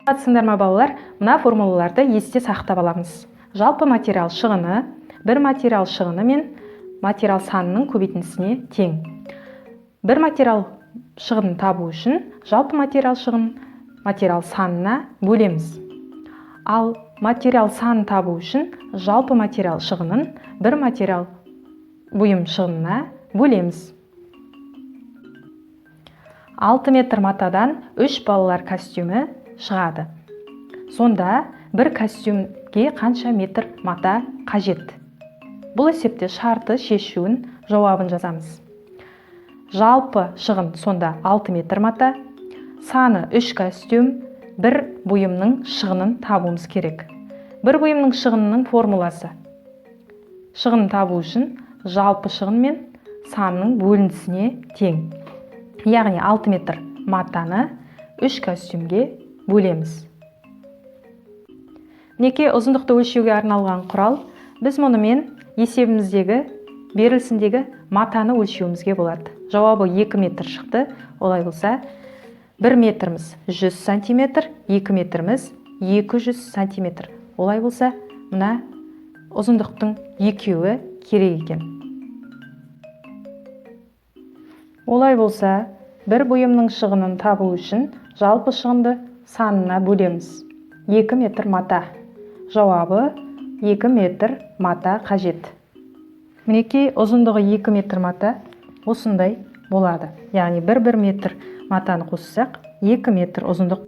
Сындар ма балалар, мына формулаларды есте сақтап аламыз. Жалпы материал шығыны бір материал шығыны мен материал санының көбейтіндісіне тең. Бір материал шығынын табу үшін жалпы материал шығынын материал санына бөлеміз. Ал материал санын табу үшін жалпы материал шығынын бір материал бұйым шығынына бөлеміз. 6 метр матадан 3 балалар костюмі шығады. Сонда бір костюмге қанша метр мата қажет? Бұл есепте шарты шешуін жауабын жазамыз. Жалпы шығын сонда 6 метр мата, саны 3 костюм, бір бұйымның шығынын табуымыз керек. Бір бұйымның шығынының формуласы. Шығынын табу үшін жалпы шығын мен санның бөліндісіне тең. Яғни 6 метр матаны 3 костюмге бөлеміз. Неке ұзындықты өлшеуге арналған құрал. Біз мұнымен есебіміздегі берілісіндегі матаны өлшеуімізге болады. Жауабы 2 метр шықты. Олай болса, 1 метріміз 100 сантиметр, 2 метріміз 200 сантиметр. Олай болса, мына ұзындықтың екеуі керек екен. Олай болса, бір бұйымның шығынын табу үшін жалпы шығынды санына бөлеміз. 2 метр мата. Жауабы 2 метр мата қажет. Мінекей ұзындығы 2 метр мата осындай болады. Яғни 1 метр матаны қоссақ, 2 метр ұзындық